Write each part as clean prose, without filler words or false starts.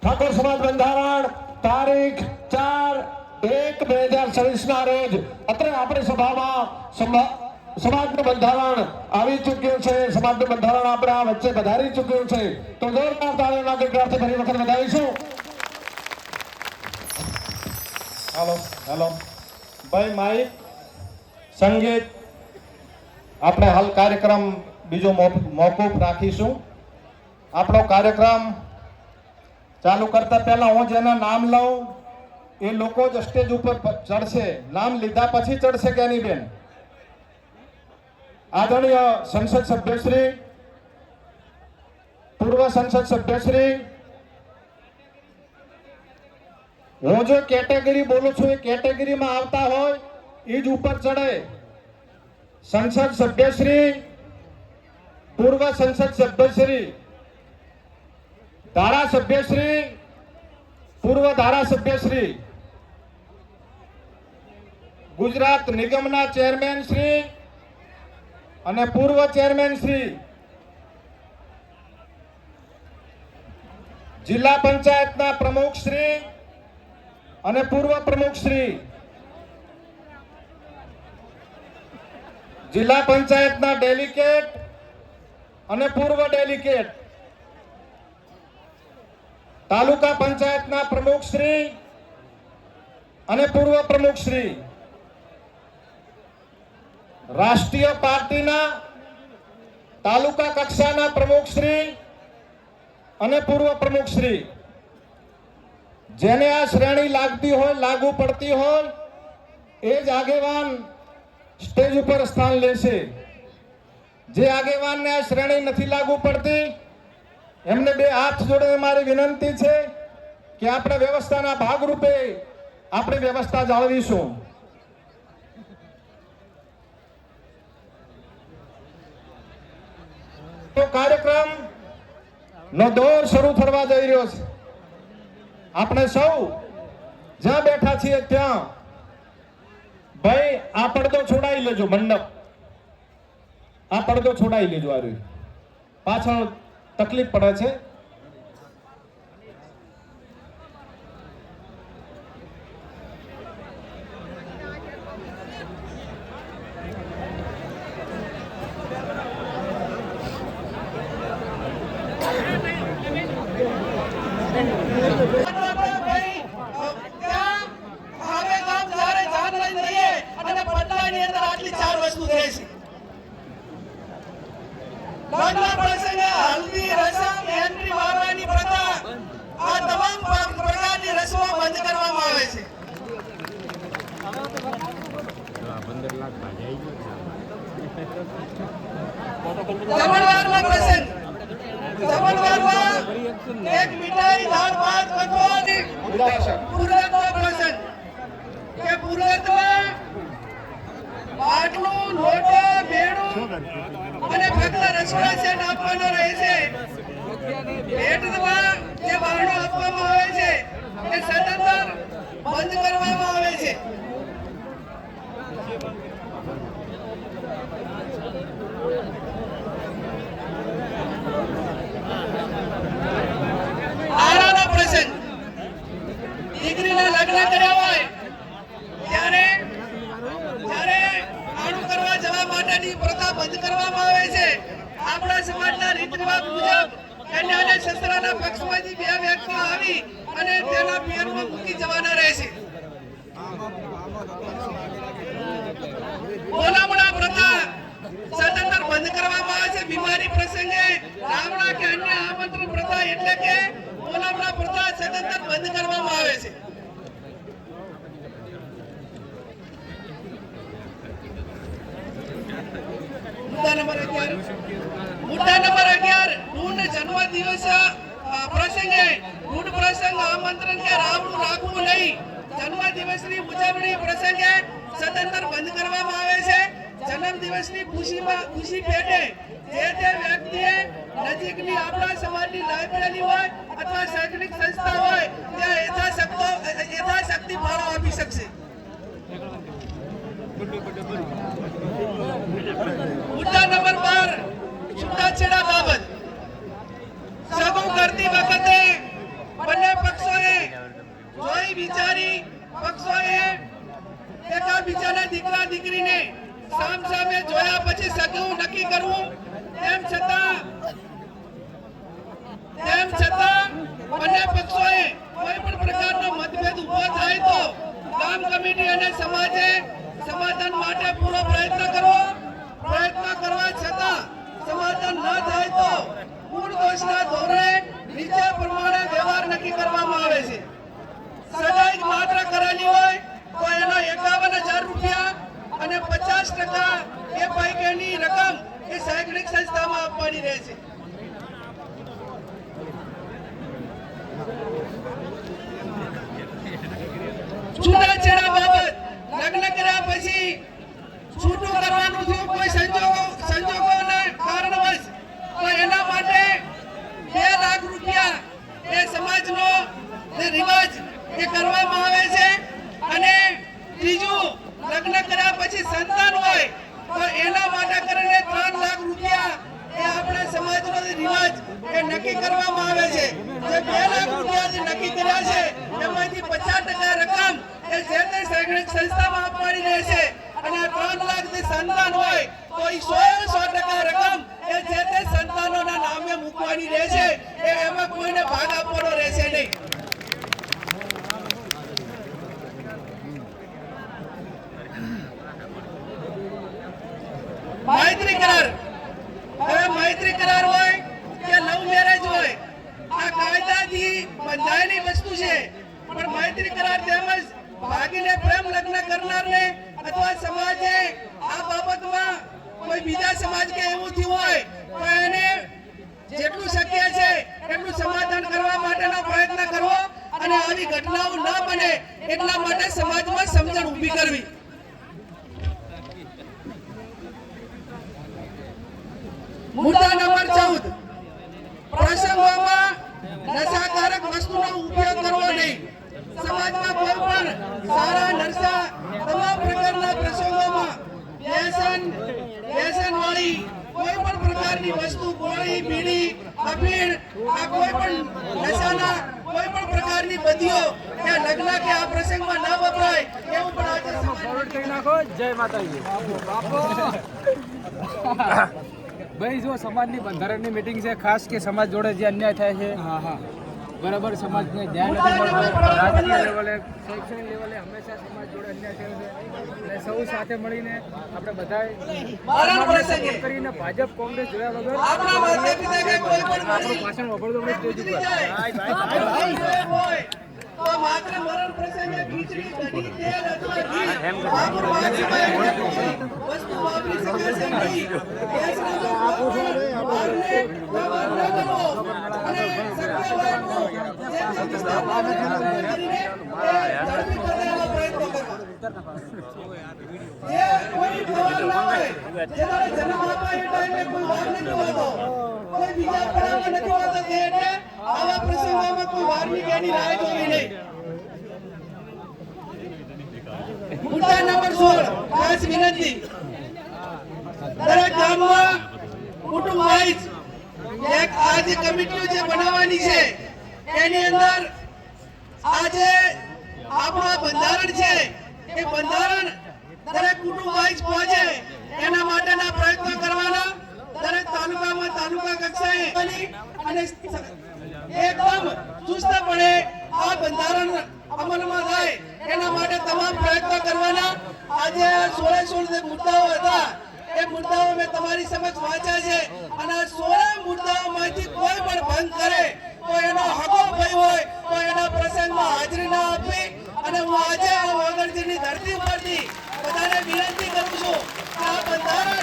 ઠાકોર સમાજ બંધારણ તારીખ 4/1/2026 ના રોજ અત્રે આપણી સભામાં સમાજનું બંધારણ આવી ચૂક્યું છે. સમાજનું બંધારણ આપણા વચ્ચે વધારી ચૂક્યું છે. તો જોરદાર તાળીઓના ગણગડાટથી ફરી વખત વધાવીશું. હાલો હાલો ભાઈ માઇક સંગીત આપણે હાલ કાર્યક્રમ બીજો મોકૂફ રાખીશું. આપણો કાર્યક્રમ ચાલુ કરતા પહેલા હું જેના નામ લઉં એ લોકો જ સ્ટેજ ઉપર ચડશે. નામ લીધા પછી ચડશે કે નહીં બેન? આદરણીય સંસદ સભ્યશ્રી, પૂર્વ સંસદ સભ્યશ્રી, હું જે કેટેગરી બોલું છું એ કેટેગરીમાં આવતા હોય એ જ ઉપર ચડે. સંસદ સભ્યશ્રી, પૂર્વ સંસદ સભ્યશ્રી, ધારાસભ્યશ્રી, પૂર્વ ધારાસભ્યશ્રી, ગુજરાત નિગમના ચેરમેન શ્રી અને પૂર્વ ચેરમેન શ્રી, જિલ્લા પંચાયતના પ્રમુખ શ્રી અને પૂર્વ પ્રમુખ શ્રી, જિલ્લા પંચાયતના ડેલિકેટ અને પૂર્વ ડેલિકેટ, તાલુકા પંચાયતના પ્રમુખ શ્રી અને પૂર્વ પ્રમુખ શ્રી, રાષ્ટ્રીય પાર્ટીના તાલુકા કક્ષાના પ્રમુખ શ્રી અને પૂર્વ પ્રમુખ શ્રી, જેને આ શ્રેણી લાગતી હોય, લાગુ પડતી હોય એ જ આગેવાન સ્ટેજ ઉપર સ્થાન લેશે. જે આગેવાનને આ શ્રેણી નથી લાગુ પડતી એમને બે હાથ જોડે મારી વિનંતી છે કે આપણે વ્યવસ્થાના ભાગરૂપે આપણી વ્યવસ્થા જાળવીશું. તો કાર્યક્રમ નો દોર શરૂ થવા જઈ રહ્યો છે. આપણે સૌ જ્યાં બેઠા છીએ ત્યાં ભાઈ આ પડદો છોડાઈ લેજો. મંડપ આ પડદો છોડાઈ લેજો. આ રહ્યું પાછળ તકલીફ પડે છે. હલ્દી રસમ એન્ટ્રી વાળવાની પ્રથા આ તમામ પ્રકારની રસમો બંધ કરવામાં આવે છે. 15 લાખ ભાઈ જમણવારનો પ્રસંગ જમણવારમાં એક મીઠાઈ, દાળ, ભાત, કઠોળ, પૂર્વત્વ પ્રસંગ કે પૂર્વત્વમાં બાટલું, લોટો, બેડું અને ફક્ત રસોડા સેટ આપવાનો રહે છે. ભેટમાં જે બહારનો આપવામાં આવે છે એ સતત બંધ કરવામાં આવે છે. આરાનો પ્રસંગ દીકરીના લગ્ન કર્યા હોય ત્યારે આણું કરવા જવા માટેની પ્રથા બંધ કરવામાં આવે છે. આપણા સમાજના રીત રિવાજ મુજબ કન્યાને શસ્ત્રના પક્ષમાંથી 2 વ્યક્તિઓ આવી અને તેના પિયરમાં મૂકી જવાના રહે છે. બોલામણા પ્રથા સતત બંધ કરવામાં આવે છે. બીમારી પ્રસંગે રાવણા કે અન્ય આમંત્રણ પ્રથા એટલે કે બોલામણા પ્રથા સતત બંધ કરવામાં આવે છે. મુદ્દા નંબર 11 પૂર્ણ જન્મદિવસ પ્રસંગે ગુડ પ્રસંગ આમંત્રણ કે રાવણું રાખવું નહીં. જન્મદિવસની ઉજવણી પ્રસંગે સદંતર બંધ કરવામાં આવે છે. જન્મદિવસની ખુશી પેટે જે તે વ્યક્તિએ નજીકની આપણા સમાજની લાઇબ્રેરી હોય અથવા શૈક્ષણિક સંસ્થા હોય ત્યાં યથાશક્તિ ફાળો આપી શકશે. મુદ્દા નંબર 12 છૂટાછેડા બાબત સગું કરતી વખતે બંને પક્ષોએ જોઈ વિચારી પક્ષોએ એકબીજાના દીકરા દીકરીને સામસામે જોયા પછી સગું નક્કી કરવું. તેમ છતાં બંને પક્ષોએ કોઈ પણ પ્રકારનો મતભેદ ઉભો થાય તો ગામ કમિટી અને સમાજે સમાધાન માટે પૂરો પ્રયત્ન કરવા છતાં સમાધાન ન થાય તો મૂળ દોષના ધોરણે નીચે પ્રમાણે વ્યવહાર નક્કી કરવામાં આવે છે. સગાઈ માત્ર કરેલી હોય તો એના 51,000 રૂપિયા અને 50% એ પૈકીની રકમ એ શૈક્ષણિક સંસ્થામાં આપવાની રહે છે. છૂટાછેડા બાબત લગ્ન કર્યા પછી છૂટું કરવાનું થયું કોઈ સંજોગોના કારણવશ તો એના માટે 2 લાખ રૂપિયા એ સમાજનો રિવાજ એ કરવામાં આવે છે. અને ત્રીજું લગ્ન કર્યા પછી સંતાન હોય તો એના માટે કરીને 3 લાખ રૂપિયા એ આપણા સમાજનો રિવાજ એ નક્કી કરવામાં આવે છે. જે 2 લાખ રૂપિયા જે નક્કી કર્યા છે એમાંથી 50% રકમ એ જે તે શૈક્ષણિક સંસ્થામાં આપવાની રહેશે. અને 3 લાખ જે સંતાન હોય તો એ 100% રકમ એ જે તે સંતાનોના નામે મૂકવાની રહેશે. એમાં કોઈને ભાગ આપવાનો રહેશે નહીં. મૈત્રી કરાર હવે મૈત્રી કરાર હોય કે લવ મેરેજ હોય આ કાયદાથી બંધાયેલી વસ્તુ છે. પણ મૈત્રી કરાર તેમજ ભાગીને પ્રેમ લગ્ન કરનારને અથવા સમાજે આ બાબતમાં કોઈ બીજા સમાજ કે એવું થયું હોય તો એને જેટલું શક્ય છે એટલું સમાધાન કરવા માટેનો પ્રયત્ન કરવો અને આવી ઘટનાઓ ન બને એટલા માટે સમાજમાં સમજણ ઊભી કરવી. મુદ્દા નંબર 14 પ્રસંગોમાં નશાકારક વસ્તુનો ઉપયોગ કરવો નહીં. સમાજમાં કોઈ પણ સારા નશા તમામ પ્રકારના પ્રસંગોમાં વ્યસનવાળી કોઈ પણ પ્રકારની વસ્તુ ગોળી, બીડી, અફીણ આ કોઈ પણ નશાના કોઈ પણ પ્રકારની બધીઓ કે લગ્ન કે આ પ્રસંગમાં ન વપરાય એવું પણ આજે ફોરવર્ડ કરી નાખો. જય માતાજી. ભાઈ જો સમાજની બંધારણની મીટિંગ છે ખાસ કે સમાજ જોડે જે અન્યાય થાય છે બરાબર સમાજને ધ્યાન નથી મળતું. રાજકીય લેવલે શૈક્ષણિક લેવલે હંમેશા સમાજ જોડે અન્યાય થયો છે અને સૌ સાથે મળીને આપણે બધાએ સપોર્ટ કરીને ભાજપ કોંગ્રેસ જોયા વગર આપણું ભાષણ વપરતો આપણે સ્ટેજ ઉપર તો માત્ર મરણ પ્રસંગે ખીચડી કઢી તેલ અથવા ઘી વાપરવાથી વસ્તુ વાપરી શકાશે નહીં. ગેસનો જો આગને વ્યવહાર ન કરવો અને શક્ય હોય તો જે તે વિસ્તારમાં કરીને એ ઝડપી બદલવા પ્રયત્ન કરવા. જે કોઈ વ્યવહાર ના હોય, જેના જન્મ આપવા એ ટાઈમે કોઈ વાર નથી હોતો, કોઈ બીજા પડાવમાં નથી હોતો, તે એટલે આવા પ્રસંગોમાં કોઈ વારની કે એની રાહ જોવી નહીં. મુદ્દા નંબર 16 ખાસ વિનંતી, દરેક ગામમાં કુટુંબ વાઇઝ એક આ જે કમિટીઓ જે બનાવવાની છે એની અંદર આજે આપણા બંધારણ છે એ બંધારણ દરેક કુટુંબ વાઇઝ પહોંચે એના માટેના પ્રયત્નો કરવાના. દરેક તાલુકામાં તાલુકા કક્ષાએ અને એકદમ ચુસ્તપણે આ બંધારણ અમલમાં થાય એના માટે તમામ પ્રયત્નો કરવાના. આજે 16 જે મુદ્દાઓ હતા એ મુદ્દાઓ મેં તમારી સમક્ષ વાંચ્યા છે અને આ 16 મુદ્દાઓમાંથી કોઈ પણ ભંગ કરે તો એનો હકો ભય હોય તો એના પ્રસંગમાં હાજરી ના આપવી. અને હું આજે આ વાગડજીની ધરતી ઉપરથી બધાને વિનંતી કરું છું કે આ બંધારણ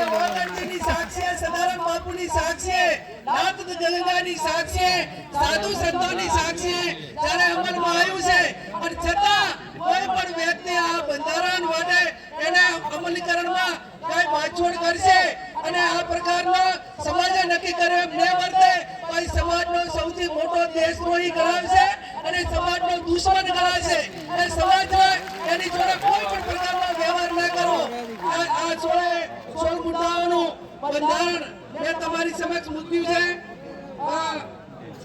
એ વાગડજીની સાક્ષીએ, સદારામ બાપુની સાક્ષીએ, નાથ ગંગાની સાક્ષીએ, સાધુ સંતોની સાક્ષીએ જ્યારે અમલમાં આવ્યું છે અને છતાં કોઈ પણ વ્યક્તિ આ બંધારણ માટે એને અમલીકરણમાં કઈ બાછોડ કરશે અને આ પ્રકારનો સમાજે નક્કી કરે એમ ન વર્તે તો એ સમાજનો સૌથી મોટો દેશદ્રોહી ગણાવશે અને સમાજનો દુશ્મન ગણાવશે. એ સમાજમાં એની જોડે કોઈ પણ પ્રકારનો વ્યવહાર ન કરવો. આ 16 મુદ્દાઓનું બંધારણ મેં તમારી સમક્ષ મૂક્યું છે.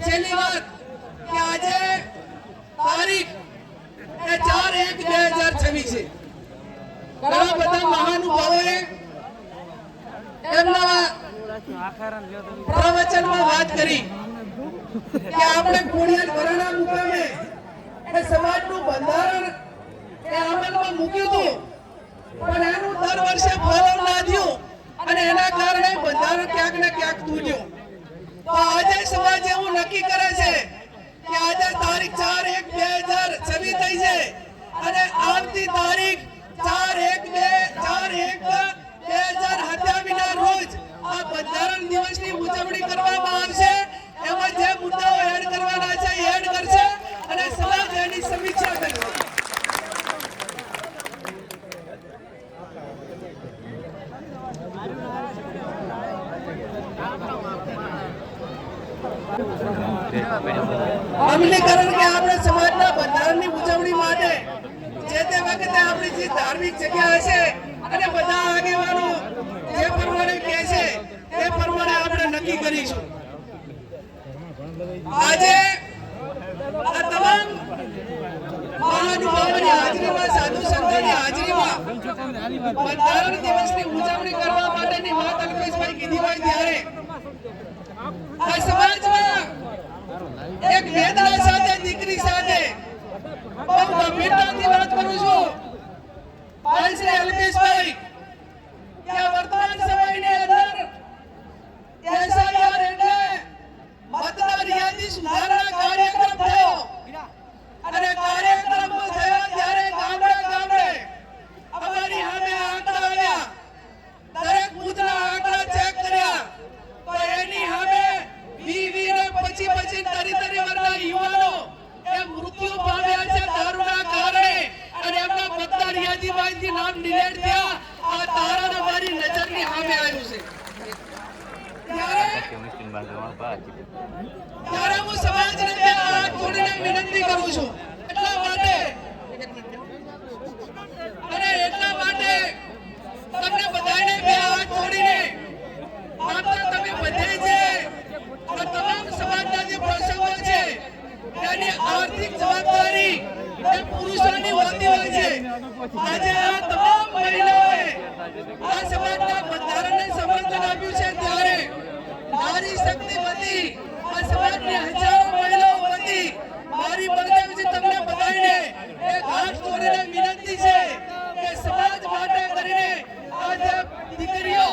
છેલ્લી વાત કે આજે તારીખ એ 4/1/2026 છે. ઘણા બધા મહાનુભાવોએ એમના પ્રવચનમાં વાત કરી કે આપણે ખોડિયાર ઘરાણા મુકામે એ સમાજનું બંધારણ એ અમલમાં મૂક્યું હતું પણ એનું દર વર્ષે ફોલો ના થયું અને એના કારણે બંધારણ ક્યાંક ને ક્યાંક તૂટ્યું. તો આજે સમાજ એવું નક્કી કરે છે કે આજે તારીખ 4/1/2026 થઈ છે અને આવતી તારીખ 4/1/2027 રોજ આ બંધારણ દિવસની ઉજવણી કરવામાં આવશે. એમાં જે મુદ્દાઓ એડ કરવાના છે એ એડ કરશે અને સમાજ એની સમીક્ષા કરશે. અમલીકરણ કે આપણે સમાજના બંધારણની ઉજવણી માટે જે તે વખતે આપણી જે ધાર્મિક જગ્યા હશે અને બધા આગેવાનો જે પ્રમાણે કહે છે તે પ્રમાણે આપણે નક્કી કરીશું. આજે આ તમામ મહાનુભાવોની હાજરીમાં, સાધુ સંતોની હાજરીમાં બંધારણ દિવસની ઉજવણી કરવા માટેની વાત અલ્પેશભાઈ કીધી હોય ત્યારે આ સમાજમાં એક વેદના સાથે, દીકરી સાથે બહુ ગંભીરતાથી વાત કરું છું. ભાઈ શ્રી અલ્પેશભાઈ કે વર્તમાન સમયની અંદર SIR એટલે મતદાર યાદી સુધારણા કાર્યક્રમ થયો અને કાર્યક્રમ થયો ત્યારે ગામડે અમારી સામે આંકડા આવ્યા. દરેક બૂથના આંકડા ચેક કર્યા તો એની સામે 20 ને 25 વર્ષના યુવાનો એ મૃત્યુ પામ્યા છે દારૂના કારણે અને એમના મતદાર યાદીમાંથી નામ ડિલીટ થયા. આ તારણ અમારી નજરની સામે આવ્યું છે. ત્યારે હું સમાજને બે હાથ જોડીને વિનંતી કરું છું એટલા માટે તમને બધાને બે હાથ જોડીને માત્ર તમે બધે જે તમામ સમાજના જે પ્રસંગો છે એની આર્થિક જવાબદારી એ પુરુષોની હોતી હોય છે. આજે આ તમામ મહિલાઓએ આ સમાજના બંધારણને સમર્થન આપ્યું છે ત્યારે નારી શક્તિ વતી આ સમાજની હજારો મહિલાઓ વતી મારી બળદેવજી તમને બધાને એક હાથ જોડીને વિનંતી છે કે સમાજ માટે કરીને આ જે દીકરીઓ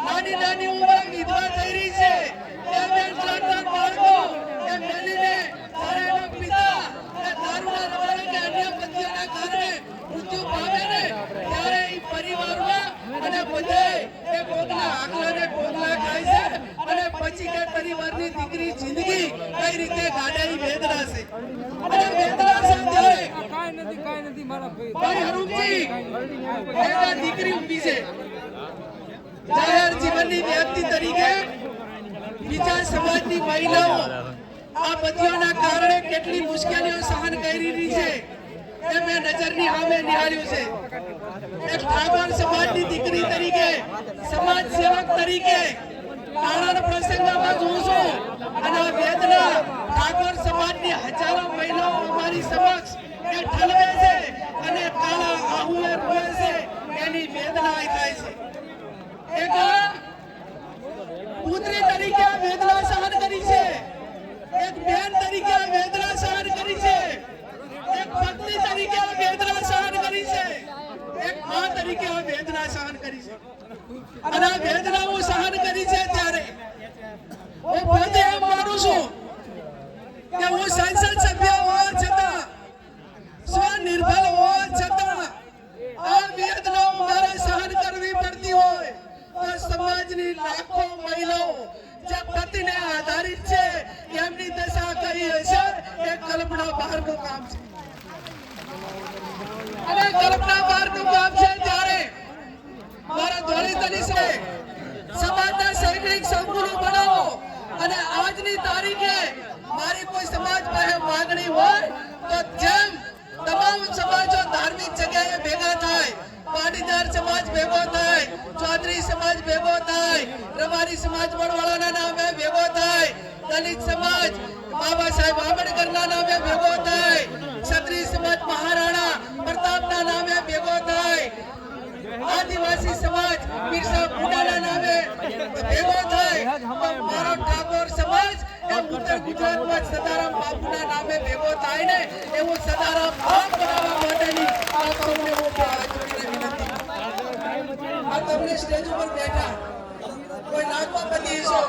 નાની ઉંમરે વિધવા થઈ રહી છે એ બેન બાળકો એ મેલીને તારે એના પિતા એ જિંદગી કઈ રીતે ગાડાઈ વેદના છે અને વેદના છે ત્યારે કાંઈ નથી મારા ભાઈ હરુમજી એક દીકરી ઊભી છે જાહેર જીવનની વ્યક્તિ તરીકે બીજા સમાજની મહિલાઓ આ બધીઓના કારણે કેટલી મુશ્કેલીઓ સહન કરી રહી છે એ મેં નજરની સામે નિહાળ્યું છે એક ઠાકોર સમાજની દીકરી તરીકે સમાજ સેવક તરીકે નાના પ્રસંગમાં જોઉં છું અને આ વેદના ઠાકોર સમાજની હજારો મહિલાઓ અમારી સમક્ષ એ ઠલવે છે અને કાળા આહુએ રોવે છે એની વેદના થાય છે એક પુત્રી તરીકે આ વેદના સહન કરી છે એક બેન તરીકે આ વેદના સહન કરી છે એક પત્ની તરીકે આ વેદના સહન કરી છે એક મા તરીકે આ વેદના સહન કરી છે અને આ વેદના હું સહન કરી છે ત્યારે હું પોતે એમ માનું છું કે હું સંસદ સભ્ય હોવા છતાં સ્વનિર્ભર હોવા છતાં આ વેદના મારે સહન કરવી પડતી હોય તો સમાજની લાખો મહિલાઓ જે પતિને આધારિત છે એમની દશા કઈ હશે એ કલ્પના બહારનું કામ છે અને કલ્પના બહારનું કામ છે ત્યારે મારા ધોળી તરીકે સમાજના સૈનિક સંકુલો બનાવો અને આજની તારીખે મારી કોઈ સમાજ પાસે માંગણી હોય તો જેમ તમામ સમાજો ધાર્મિક જગ્યાએ ભેગા થાય પાટીદાર સમાજ ભેગો થાય ચૌધરી સમાજ ભેગો થાય રબારી સમાજ વડવાળાના નામે ભેગો થાય દલિત સમાજ બાબા સાહેબ આંબેડકરના નામે ભેગો થાય ક્ષત્રિય સમાજ મહારાણા પ્રતાપના નામે ભેગો થાય આદિવાસી સમાજ બિરસા મુંડાના નામે ભેગો થાય મારો ઠાકોર સમાજ એ ઉત્તર ગુજરાતમાં સદારામ બાપુના નામે ભેગો થાય ને એવું સદારામ બાપ બનાવવા માટેની આ તમને હું હાથ જોડીને વિનંતી આ તમને સ્ટેજ ઉપર બેઠા કોઈ નાગપતિ છો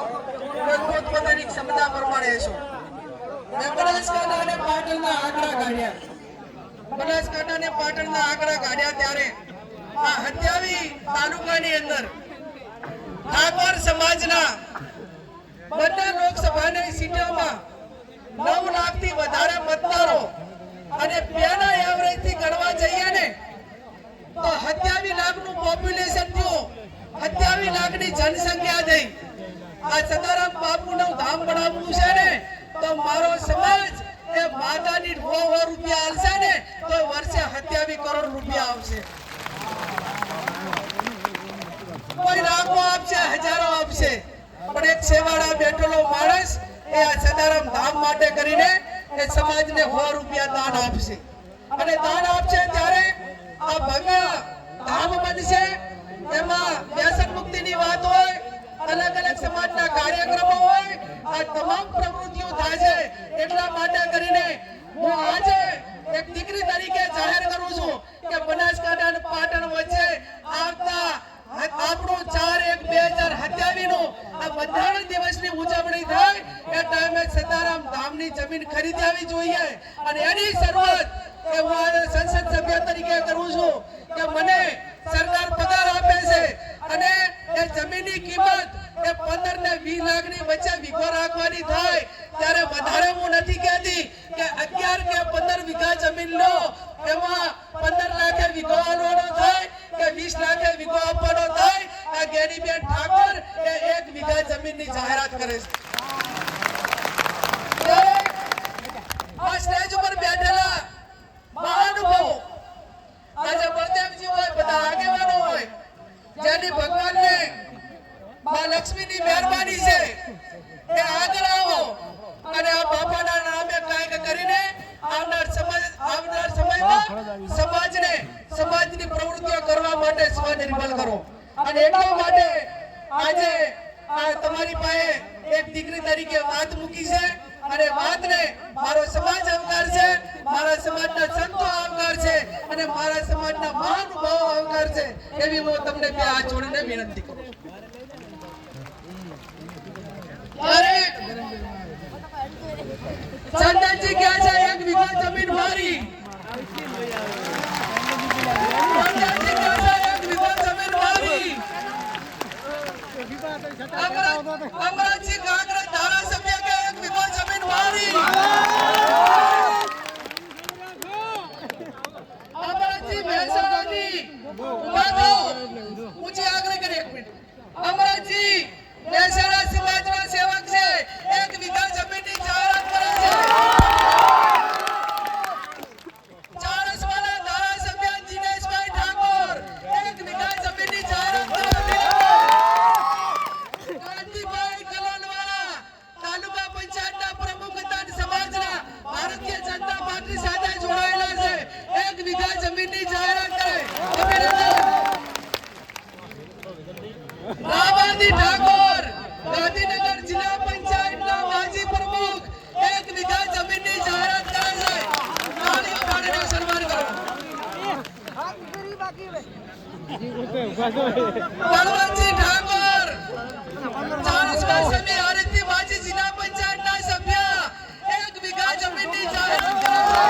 કોઈ પોતપોતાની ક્ષમતા પ્રમાણે છો મેં બનાસકાંઠા અને પાટણના આંકડા કાઢ્યા બનાસકાંઠા અને પાટણના આંકડા કાઢ્યા ત્યારે આ હત્યાવી તાલુકાની અંદર ઠાકોર સમાજના બંને લોકસભાની સીટોમાં 9 લાખથી વધારે મતદારો અને બેના એવરેજથી ગણવા જઈએ ને તો 27 લાખનું પોપ્યુલેશન થયું 27 લાખની જનસંખ્યા થઈ આ સદારામ બાપુનું ધામ બનાવવું છે ને તો મારો સમાજ એ માતાની 100 રૂપિયા આલશે ને તો વર્ષે 27 કરોડ રૂપિયા આવશે કોઈ લાખો આપશે હજારો આપશે પણ એક સેવાળા બેઠેલો માણસ એ આ સદારામ ધામ માટે કરીને એ સમાજને 100 રૂપિયા દાન આપશે અને દાન આપશે ત્યારે આ ભવ્ય ધામ બનશે એમાં વ્યસન મુક્તિની વાત હોય અલગ અલગ સમાજના કાર્યક્રમો હોય આ તમામ પ્રવૃત્તિઓ થાય છે એટલા માટે કરીને હું આજે એક દીકરી તરીકે જાહેર કરું છું કે બનાસકાંઠા અને પાટણ વચ્ચે આવતા આપણું 4/1/2027 નું આ બંધારણ દિવસની ઉજવણી થાય એ ટાઈમે સદારામ ધામની જમીન ખરીદવી જોઈએ અને એની શરૂઆત એ હું આજે સંસદ સભ્ય તરીકે કરું છું કે મને સરકાર પગાર આપે છે અને એ જમીનની કિંમત એ 15 ને 20 લાખની વચ્ચે વીઘો રાખવાની થાય ત્યારે વધારે હું નથી કહેતી કે 11 કે 15 વીઘા જમીન લો એમાં 15 લાખે વીઘો આપવાનો થાય કે 20 લાખે વીઘો આપવાનો થાય આ ગેનીબેન ઠાકોર એ 1 વીઘા જમીનની જાહેરાત કરે છે આ સ્ટેજ ઉપર બેઠેલા મહાનુભાવો આજે બળદેવજી હોય બધા આગેવાનો હોય જેની ભગવાનને માં લક્ષ્મીની મહેરબાની છે એ આગળ આવો અને આ બાપાના નામે કાંઈક કરીને આવનાર સમયમાં સમાજની પ્રવૃત્તિઓ કરવા માટે સ્વનિર્ભર કરો અને એટલા માટે આજે આ તમારી પાસે એક દીકરી તરીકે વાત મૂકી છે અને વાતને મારો સમાજ આવકાર છે મારા સમાજના સંતો આવકાર છે અને મારા સમાજના મહાનુભાવો આવકાર છે એવી હું તમને બે હાથ જોડીને વિનંતી કરું અરે ચંદનજી કહે છે 1 વીઘો જમીન મારી ચંદનજી કહે છે 1 વીઘો જમીન મારી અમરજી કાંકરેજ ધારાસભ્ય કે 1 વીઘો બળવંતજી ઠાકોર 40 વર્ષની હરીફથી માજી જિલ્લા પંચાયતના સભ્ય 1 વીઘા જમીનની જાહેરાત કરે છે.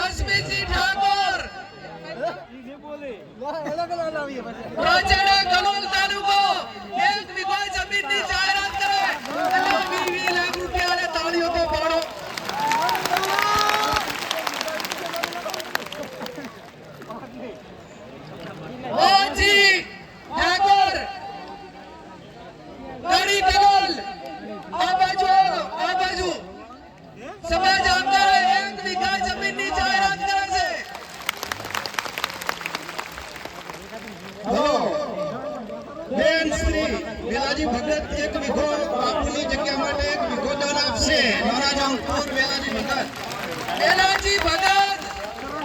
રશ્મિજી ઠાકોર રાજેડા કલોલ તાલુકો 1 વીઘા જમીનની જાહેરાત કરે અને 20 લાખ રૂપિયાને તાળીઓ તો પાડો. મોહનજી ઠાકોર ગડી કલોલ આ બાજુ સમાજ આમદારે 1 વીઘા જમીનની જાહેરાત કરે છે. બેન શ્રી વેલાજી ભગત 1 વીઘો બાપુની જગ્યા માટે 1 વીઘો દાન આપશે. નાના જામપુર વેલાજી ભગત. વેલાજી ભગત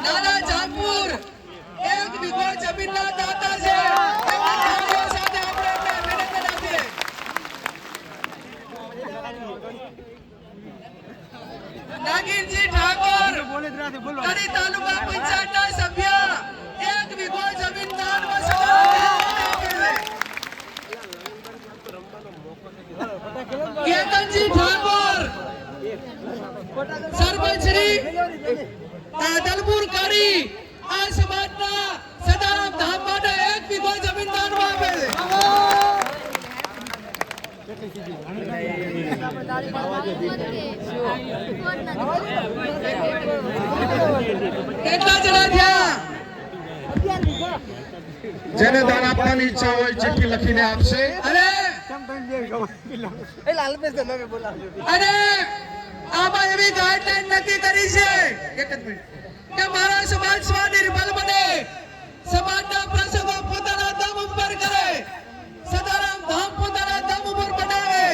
નાના જામપુર 1 વીઘો જમીનના દાતા છે. એમના તાળીઓ સાથે આપણે એમને અભિનંદન આપીએ. નાગીરજી ઠાકોર કડી તાલુકા પંચાયતના સભ્ય 1 વીઘો જમીન દાનમાં કેતનજી ઠાકોર સરપંચશ્રી દલપુર કડી આ સમાજના સદારામ ધામ માટે 1 વીઘો જમીન દાનમાં આપે છે. કેટલા જણા થયા? જેને દાન આપવાની ઈચ્છા હોય ચિઠ્ઠી લખીને આપશે. અને આમાં એવી ગાઈડલાઈન નક્કી કરી છે કે મારા સમાજ સ્વનિર્ભર બને, સમાજના પ્રસંગો પોતાના દમ ઉપર કરે, સદારામ ધામ પોતાના દમ ઉપર બનાવે,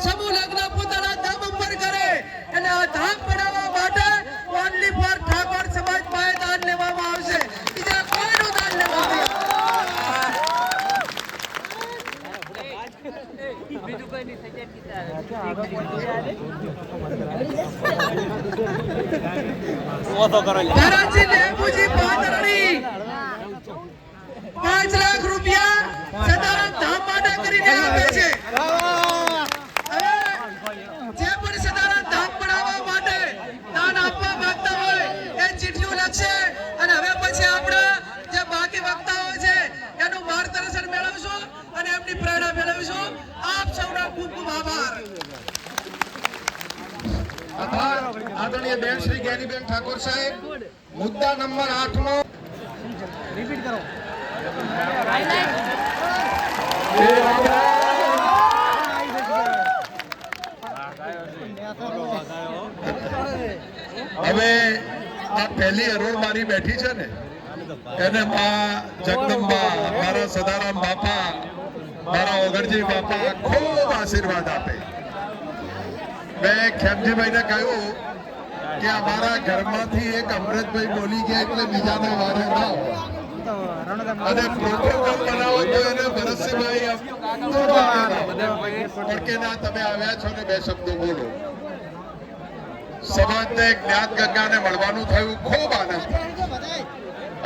સમૂહ લગ્ન પોતાના દમ ઉપર કરે અને આ ધામ બનાવવા માટે ઓનલી ફોર ઠાકોર સમાજ પાસે દાન લેવામાં આવશે. બીજા કોઈનું દાન લેવામાં આવશે. ધરમજી લેબુજી પાદરણી 5 લાખ રૂપિયા સદારામ ધામ માટે કરીને આપે છે. હવે જે પણ સદારામ ધામ બનાવવા માટે દાન આપવા માંગતા હોય એ ચિઠ્ઠીઓ લખશે અને હવે પછી આપણા જે બાકી વક્તાઓ છે એનું માર્ગદર્શન મેળવશું અને એમની પ્રેરણા મેળવીશું. આપ સૌનો ખૂબ ખૂબ આભાર. આદરણીય બેન શ્રી જ્ઞાનીબેન ઠાકોર સાહેબ, મુદ્દા નંબર 8 નો હવે આ પહેલી અરોળ મારી બેઠી છે ને એને માં જગદંબા, મારા સદારામ બાપા, મારા ઓગણજી બાપા ખૂબ આશીર્વાદ આપે. મેં ખેમજીભાઈને કહ્યું કે અમારા ઘરમાંથી એક અમૃતભાઈ બોલી ગયા એટલે બીજાને વારે ના હોય. અને પ્રોટોકોલ બનાવો તો એને ભરતસિંહભાઈ પણ કે ના તમે આવ્યા છો ને 2 શબ્દો બોલો. સમાજને જ્ઞાન ગંગાને મળવાનું થયું, ખૂબ આનંદ થયો.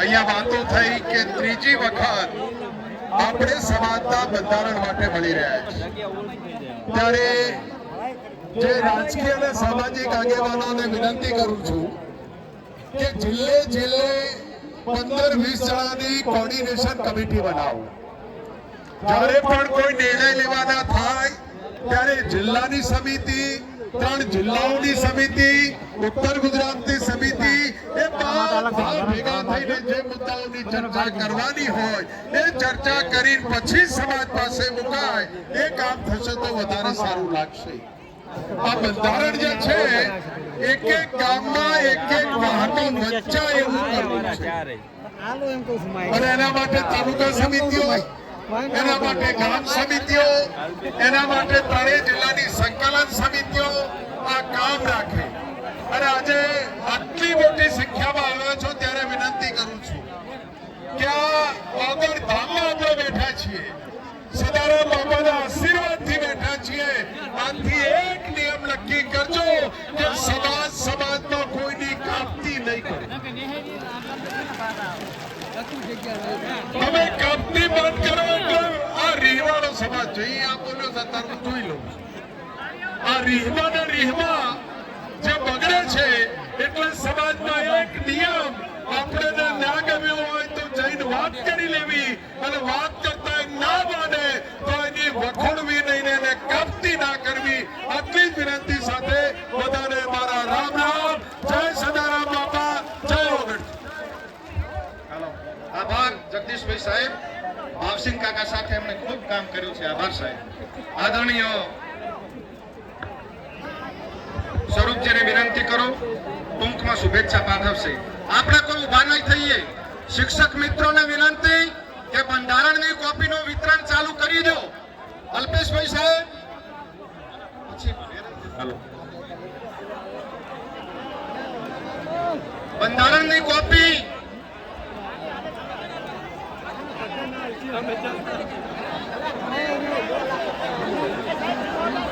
અહીંયા વાતો થઈ કે ત્રીજી વખત આપણે સમાજના બંધારણ માટે મળી રહ્યા છીએ. ત્યારે જે રાજકીય અને સામાજિક આગેવાનોને વિનંતી કરું છું કે જિલ્લે 15-20 જણાની કોર્ડિનેશન કમિટી બનાવો. જ્યારે પણ કોઈ નિર્ણય લેવાના થાય ત્યારે જિલ્લાની સમિતિ, 3 જિલ્લાઓની સમિતિ, ઉત્તર ગુજરાતની સમિતિ એ બધા ભેગા થઈને જે મુદ્દાઓની ચર્ચા કરવાની હોય એ ચર્ચા કરી પછી સમાજ પાસે મુકાય. એ કામ થશે તો વધારે સારું લાગશે. આ બંધારણ જે છે એક ગામમાં એક વાહનો વચ્ચા એવું કરવું છે અને એના માટે તાલુકા સમિતિઓ, એના માટે ગ્રામ સમિતિઓ, એના માટે 3 જિલ્લાની સંકલન સમિતિઓ આ કામ રાખે. અને આજે આટલી મોટી સંખ્યામાં આવ્યા છો ત્યારે વિનંતી કરું છું કે આ ઓગણ ધામમાં આપણે બેઠા છીએ, સદારામ બાપાના આશીર્વાદથી બેઠા છીએ. આથી એક નિયમ નક્કી કરજો કે સમાજમાં કોઈની કાપતી નહીં કરે. તમે કાપતી બંધ કરો એટલે આ રીહવાળો સમાજ છે. ઈ આ બોલ્યો છે તાર હું જોઈ લઉં છું. આ રીહમાં ને રીહમાં જે બગડે છે એટલે સમાજમાં એક નિયમ આપણે ના ગમ્યો હોય તો જઈને વાત કરી લેવી અને વાત કરતા ના માને તો એની વખોડવી નહીં ને એને કાપતી ના કરવી. આટલી જ વિનંતી સાથે બધાને મારા રામ રામ. જય સદારામ બાપા, જય ઓગણ. આભાર જગદીશભાઈ સાહેબ. ભાવસિંહ કાકા સાથે એમણે ખૂબ કામ કર્યું છે. આભાર સાહેબ. આદરણીય સ્વરૂપજીને વિનંતી કરો ટૂંકમાં શુભેચ્છા પાઠવશે. આપણે કોઈ ઉભા નહીં થઈએ. શિક્ષક મિત્રોને વિનંતી કે બંધારણની કોપીનું વિતરણ ચાલુ કરી દો. અલ્પેશભાઈ સાહેબ બંધારણની કોપી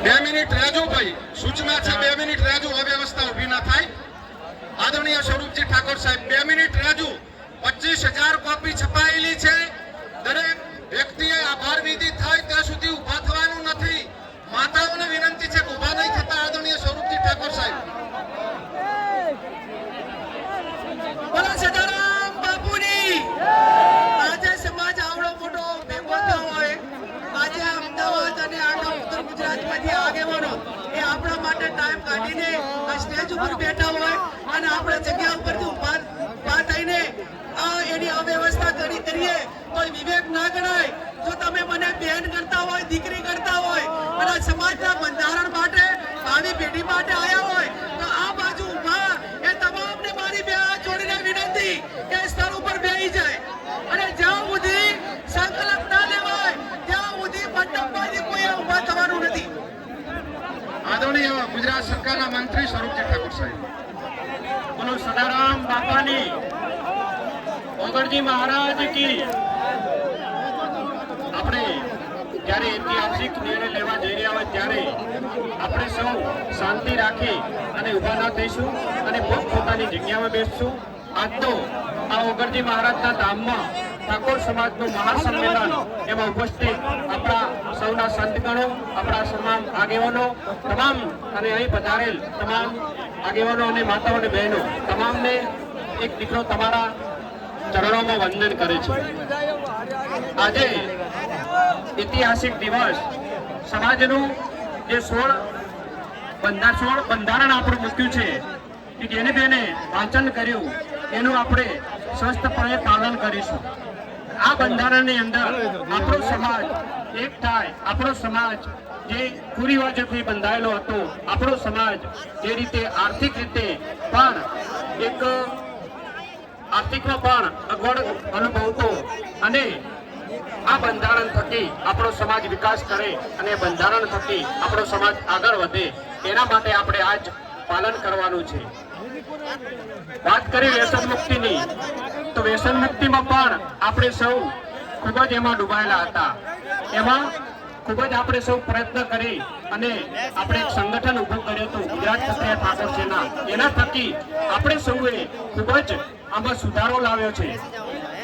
બે મિનિટ રહેજો ભાઈ. સૂચના છે 2 મિનિટ રહેજો. અવ્યવસ્થા ઉભી ના થાય. આદરણીય સ્વરૂપજી ઠાકોર સાહેબ 2 મિનિટ રહેજો. 25,000 કોપી છપાયેલી છે. દરેક વ્યક્તિએ આભાર વિધિ થાય ત્યાં સુધી ઉભા થવાનું નથી. માતાઓને વિનંતી છે કે ઉભા નહીં થતા. આદરણીય સ્વરૂપજી ઠાકોર સાહેબ. બોલો સદારામ બાપુની. આજે સમાજ આવડો મોટો ભેગો થયો હોય, આજે અમદાવાદ અને આખા ઉત્તર ગુજરાતમાંથી આગેવાનો એ આપણા માટે ટાઈમ કાઢીને આ સ્ટેજ ઉપર બેઠા હોય અને આપણે જગ્યા ઉપરથી ઉભા થઈને એની અવ્યવસ્થા કરીએ તો વિવેક ના ગણાય. જો તમે મને બેન કરતા હોય, દીકરી કરતા હોય અને સમાજના બંધારણ માટે, ભાવિ પેઢી માટે આવ્યા હોય તો આ બાજુ ઉભા એ તમામને મારી બે હાથ જોડીને વિનંતી કે સ્થળ ઉપર બેસી જાય અને જ્યાં સુધી સંકલ્પ ના લેવાય ત્યાં સુધી મંડપમાંથી કોઈ ઉભા થવાનું નથી. આદરણીય ગુજરાત સરકારના મંત્રી સ્વરૂપજી ઠાકોર સાહેબ. બોલો સદારામ બાપાની. ઓગણજી મહારાજ કી. આપણે જ્યારે ઐતિહાસિક નિર્ણય લેવા જઈ રહ્યા હોય ત્યારે આપણે સૌ શાંતિ રાખી અને ઉભા ના થઈશું અને પોતપોતાની જગ્યામાં બેસશું. આજ તો આ ઓગણજી મહારાજના ધામમાં ઠાકોર સમાજનું મહાસંમેલન એમાં ઉપસ્થિત આપણા સૌના સંતગણો, આપણા તમામ આગેવાનો, તમામ અને અહીં પધારેલ તમામ આગેવાનો અને માતાઓ અને બહેનો તમામને એક દીકરો તમારા ચરણોમાં વંદન કરે છે. આજે ઐતિહાસિક દિવસ સમાજનું જે 16 બંધારણ આપણું મૂક્યું છે કે જેને બેને વાંચન કર્યું એનું આપણે સ્વસ્થપણે પાલન કરીશું. આ બંધારણની અંદર આપણો સમાજ એક થાય. આપણો સમાજ જે કુરિવાજોથી બંધાયેલો હતો, આપણો સમાજ જે રીતે આર્થિક રીતે પણ એક આર્થિકમાં પણ અગવડ અનુભવતો અને આ બંધારણ થકી આપણો સમાજ વિકાસ કરે અને બંધારણ થકી આપણો સમાજ આગળ વધે એના માટે આપણે આજ પાલન કરવાનું છે. વાત કરી વ્યસન મુક્તિની તો વ્યસન મુક્તિમાં પણ આપણે સૌ ખૂબ જ એમાં ડૂબાયેલા હતા. એમાં ખૂબ જ આપણે સૌ પ્રયત્ન કરી અને આપણે એક સંગઠન ઊભું કર્યું હતું ગુજરાત ક્ષત્રિય ઠાકોર સેના. એના થકી આપણે સૌએ ખૂબ જ આમાં સુધારો લાવ્યો છે.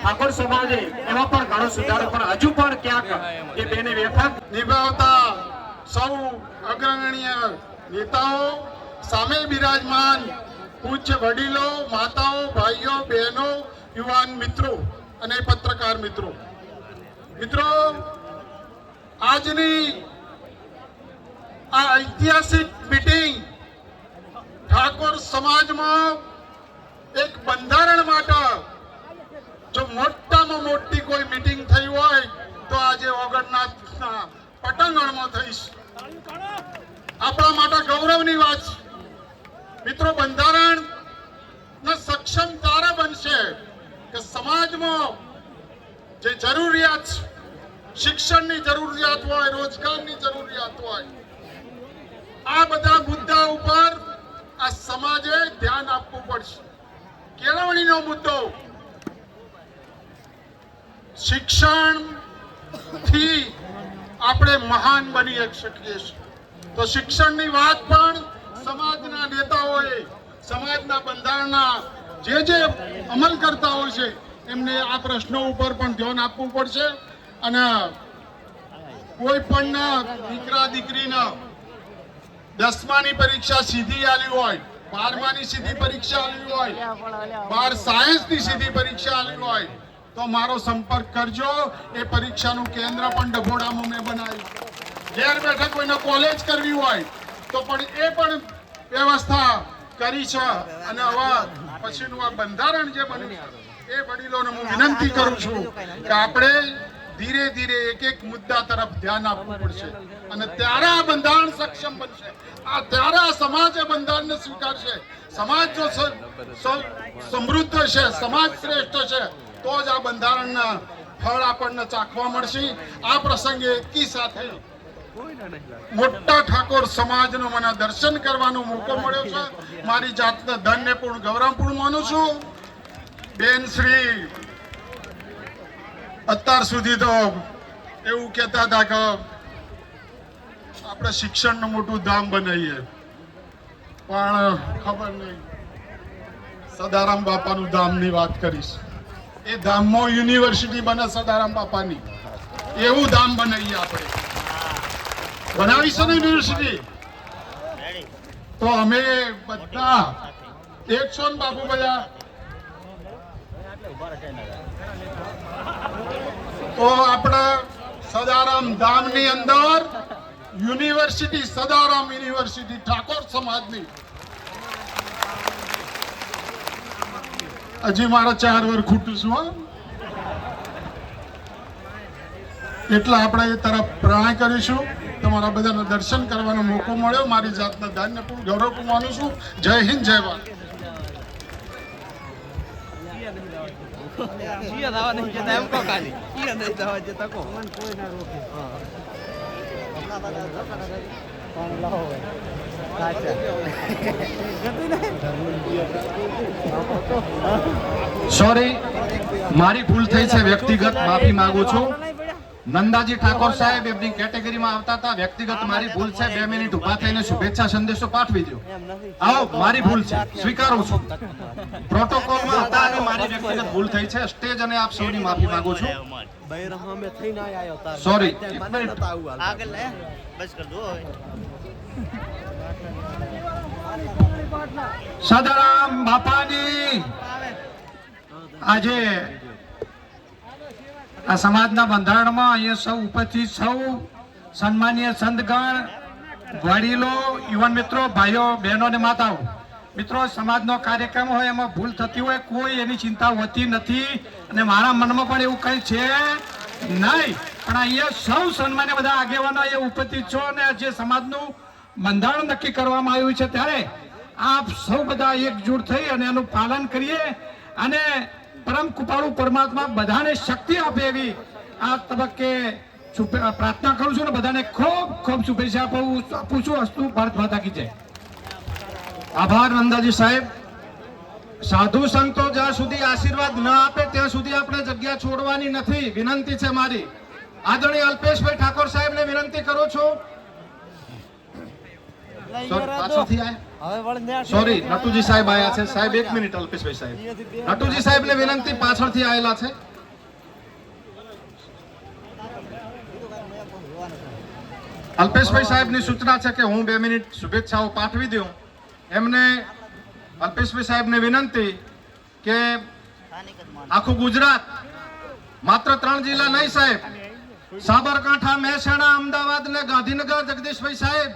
ઠાકોર સમાજે એમાં પણ ઘણો સુધારો પણ હજુ પણ ક્યાંક એ બેને વ્યથા નિભાવતા સૌ અગ્રગણ્ય નેતાઓ, સામે બિરાજમાન પૂજ્ય વડીલો, માતાઓ, ભાઈઓ, બહેનો, યુવાન મિત્રો અને પત્રકાર મિત્રો. આજની આ ઐતિહાસિક મીટિંગ ઠાકોર સમાજમાં એક બંધારણ માટે જો મોટામાં મોટી કોઈ મીટિંગ થઈ હોય તો આજે ઓગણનાથના પટાંગણમાં થઈશ. આપણા માટે ગૌરવની વાત છે. મિત્રો, બંધારણ સક્ષમ ત્યારે બનશે કે સમાજમાં જે જરૂરિયાત છે, શિક્ષણની જરૂરિયાત હોય, રોજગારની જરૂરિયાત હોય, આ બધા મુદ્દા ઉપર આ સમાજે ધ્યાન આપવું પડશે. કેળવણીનો મુદ્દો, શિક્ષણથી આપણે મહાન બની શકીએ છીએ. તો શિક્ષણની વાત પણ સમાજના નેતાઓએ, સમાજના બંધારણના જે અમલ કરતા હોય છે એમને આ પ્રશ્નો ઉપર પણ ધ્યાન આપવું પડશે અને કોઈ પણ દીકરા દીકરીના 10માની પરીક્ષા સીધી આલી હોય, 12માની સીધી પરીક્ષા આલી હોય, 12 સાયન્સની સીધી પરીક્ષા આલી હોય તો મારો સંપર્ક કરજો. એ પરીક્ષાનું કેન્દ્ર પણ ડભોડામાં મેં બનાવ્યું. ઘેર બેઠા કોઈને કોલેજ કરવી હોય તો પણ એ પણ વ્યવસ્થા કરી છે. અને હવે પછીનું આ બંધારણ જે બન્યું છે એ વડીલોને હું વિનંતી કરું છું કે આપણે ધીરે ધીરે એક એક મુદ્દા તરફ ધ્યાન આપવું પડશે અને ત્યારે આ બંધારણ સક્ષમ બનશે. ત્યારે આ સમાજ એ બંધારણને સ્વીકારશે. સમાજ જો સમૃદ્ધ છે, સમાજ શ્રેષ્ઠ છે તો જ આ બંધારણના ફળ આપણને ચાખવા મળશે. આ પ્રસંગે એકી સાથે મોટા ઠાકોર સમાજનો મને દર્શન કરવાનો મોકો મળ્યો છે. મારી જાતને ધન્યપૂર્ણ ગૌરવપૂર્ણ માનું છું. બેન શ્રી અત્યાર સુધી તો એવું કહેતા હતા કે આપણે શિક્ષણનું મોટું ધામ બનાવીએ, પણ ખબર નહીં સદારામ બાપાનું ધામની વાત કરીશ. એ ધામમાં યુનિવર્સિટી બને સદારામ બાપાની, એવું ધામ બનાવીએ આપણે. બનાવીશું ને યુનિવર્સિટી તો અમે બધા એક છો ને બાપુ બધા. તો આપણા સદારામ ધામની અંદર યુનિવર્સિટી, સદારામ યુનિવર્સિટી ઠાકોર સમાજની. હજી મારા 4 વર્ષ ખૂટું છું એટલે આપણે એ તરફ પ્રયાણ કરીશું. તમારા બધાને દર્શન કરવાનો મોકો મળ્યો. મારી જાતને ધન્યપૂર્ણ ગૌરવપૂર્ણ માનું છું. જય હિન્દ, જય ભારત. સોરી, મારી ભૂલ થઈ છે, વ્યક્તિગત માફી માંગુ છું. નંદાજી ઠાકોર સાહેબ એમની કેટેગરીમાં આવતા હતા. વ્યક્તિગત મારી ભૂલ છે. 2 મિનિટ ઉભા થઈને શુભેચ્છા સંદેશો પાઠવી દો. આવો, મારી ભૂલ છે, સ્વીકારું છું. પ્રોટોકોલમાં હતા અને મારી વ્યક્તિગત ભૂલ થઈ છે. સ્ટેજ અને આપ સૌની માફી માંગુ છું. સોરી, એક મિનિટ. સદારામ બાપાની આજે આ સમાજના બંધારણમાં અહીંયા સૌ ઉપસ્થિત સૌ સન્માનીય સંતગણ, વડીલો, યુવાન મિત્રો, ભાઈઓ, બહેનો અને માતાઓ, મિત્રો, સમાજનો કાર્યક્રમ હોય એમાં ભૂલ થતી હોય કોઈ એની ચિંતા હોતી નથી અને મારા મનમાં પણ એવું કંઈ છે નહીં. પણ અહીંયા સૌ સન્માન્ય બધા આગેવાનો અહીંયા ઉપસ્થિત છો અને જે સમાજનું બંધારણ નક્કી કરવામાં આવ્યું છે ત્યારે આપ સૌ બધા એકજૂટ થઈ અને એનું પાલન કરીએ અને પરમ કૃપાળુ પરમાત્મા બધાને શક્તિ આપે એવી આ તબક્કે પ્રાર્થના કરું છું ને બધાને ખૂબ ખૂબ શુભેચ્છા આપું છું. અસ્તુ ભારત માતા કી જય. આભાર નંદાજી સાહેબ. સાધુ સંતો જ્યાં સુધી આશીર્વાદ ન આપે ત્યાં સુધી આપણે જગ્યા છોડવાની નથી. વિનંતી છે મારી. આદરણીય અલ્પેશભાઈ ઠાકોર સાહેબને વિનંતી કરું છું. સોરી, નટુજી સાહેબ આયા છે. સાહેબ 1 મિનિટ. અલ્પેશભાઈ સાહેબ, નટુજી સાહેબને વિનંતી, પાછળથી આવેલા છે. અલ્પેશભાઈ સાહેબની સૂચના છે કે હું 2 મિનિટ શુભેચ્છાઓ પાઠવી દઉં. એમને અલ્પેશભાઈ સાહેબને વિનંતી કે આખું ગુજરાત, માત્ર 3 જિલ્લા નહીં સાહેબ, સાબરકાંઠા, મહેસાણા, અમદાવાદ ને ગાંધીનગર, જગદીશભાઈ સાહેબ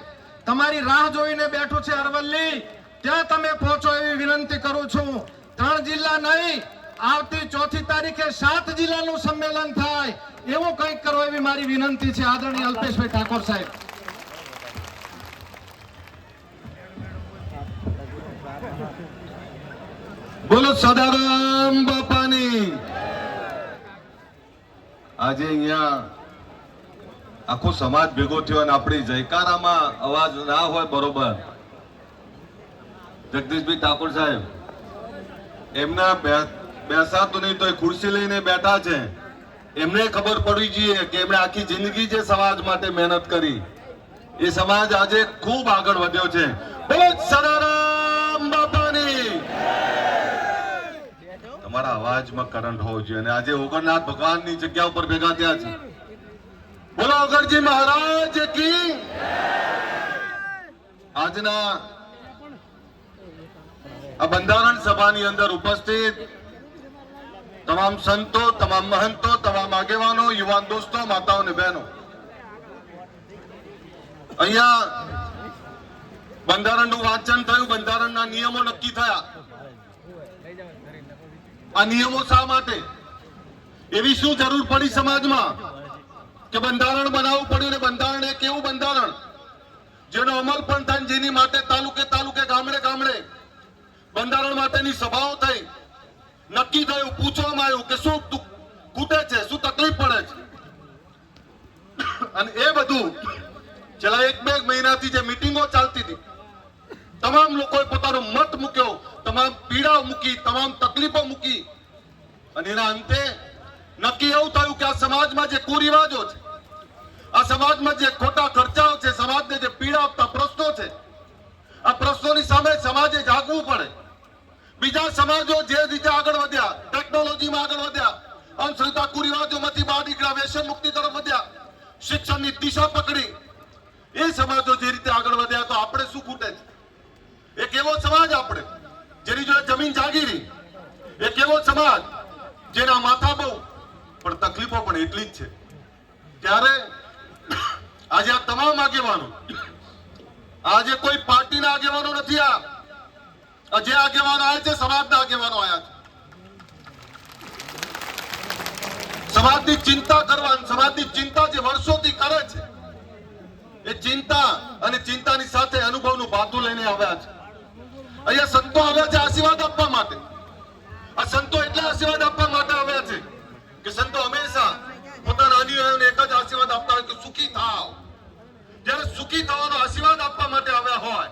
તમારી રાહ જોઈને બેઠું છે. અરવલ્લી, ત્યાં તમે પહોંચો એવી વિનંતી કરું છું. 3 જિલ્લા નહીં, આવતી 4 તારીખે 7 જિલ્લાનું સંમેલન થાય એવું કંઈક કરો એવી મારી વિનંતી છે. આદરણીય અલ્પેશભાઈ ઠાકોર સાહેબ. બોલો સદારામ બાપાની. આજે અહીંયા આખો સમાજ ભેગો થયો અને આપણી જયકારામાં અવાજ ના હોય બરોબર. જગદીશભાઈ ઠાકોર સાહેબ એમના બેસાતું નહીં તો ખુરશી લઈને બેઠા છે. એમને ખબર પડવી જોઈએ કે એમણે આખી જિંદગી જે સમાજ માટે મહેનત કરી એ સમાજ આજે ખૂબ આગળ વધ્યો છે. બોલો સદારામ બાપાની. તમારા અવાજમાં કરંટ હોવો જોઈએ. અને આજે ઓગણનાથ ભગવાનની જગ્યા ઉપર ભેગા થયા છે. બોલો ઓગણજી મહારાજ કી. આજના આ બંધારણ સભાની અંદર ઉપસ્થિત તમામ સંતો, તમામ મહંતો, તમામ આગેવાનો, યુવાન દોસ્તો, માતાઓ અને બહેનો, અહીંયા બંધારણનું વાંચન થયું, બંધારણના નિયમો નક્કી થયા. આ નિયમો શા માટે, એવી શું જરૂર પડી સમાજમાં કે બંધારણ બનાવવું પડ્યું? ને બંધારણ એક એવું બંધારણ જેનો અમલ પણ થાય, જેની માટે તાલુકે તાલુકે, ગામડે ગામડે બંધારણ માટેની સભાઓ થઈ, નક્કી થયું, પૂછવામાં આવ્યું કે શું ખૂટે છે, શું તકલીફ પડે છે. અને એ બધું છેલ્લા 1-2 મહિનાથી જે મીટિંગો ચાલતી હતી, તમામ લોકોએ પોતાનો મત મૂક્યો, તમામ પીડાઓ મૂકી, તમામ તકલીફો મૂકી, અને એના અંતે નક્કી એવું થયું કે આ સમાજમાં જે કુરિવાજો છે, આ સમાજમાં જે ખોટા ખર્ચાઓ છે, સમાજને જે પીડા આપતા પ્રશ્નો છે, આ પ્રશ્નોની સામે સમાજે જાગવું પડે. બીજા સમાજો જે રીતે આગળ વધ્યા, ટેકનોલોજીમાં આગળ વધ્યા, અંધશ્રદ્ધા કુરિવાજોમાંથી બહાર નીકળ્યા, વ્યસન મુક્તિ તરફ વધ્યા, શિક્ષણની દિશા પકડી, એ સમાજો જે રીતે આગળ વધ્યા, તો આપણે શું ખૂટે છે? એક એવો સમાજ આપણે જેની જોડે જમીન જાગીરી, એક એવો સમાજ જેના માથા બહુ પણ તકલીફો પણ એટલી જ છે. ત્યારે આજે આ તમામ આગેવાનો, આજે કોઈ પાર્ટીના આગેવાનો નથી, આ જે આગેવાનો આવ્યા છે સમાજના આગેવાનો આવ્યા છે. સમાજની ચિંતા કરવા, સમાજની ચિંતા જે વર્ષોથી કરે છે, એ ચિંતા અને ચિંતાની સાથે અનુભવનું ભાથું લઈને આવ્યા છે. અહીંયા સંતો આવ્યા છે આશીર્વાદ આપવા માટે. આ સંતો એટલે આશીર્વાદ આપવા માટે આવ્યા છે કે સંતો હંમેશા પોતાના અનુયાયીઓને એક જ આશીર્વાદ આપતા હોય કે સુખી થાવ. જ્યારે સુખી થવાનો આશીર્વાદ આપવા માટે આવ્યા હોય,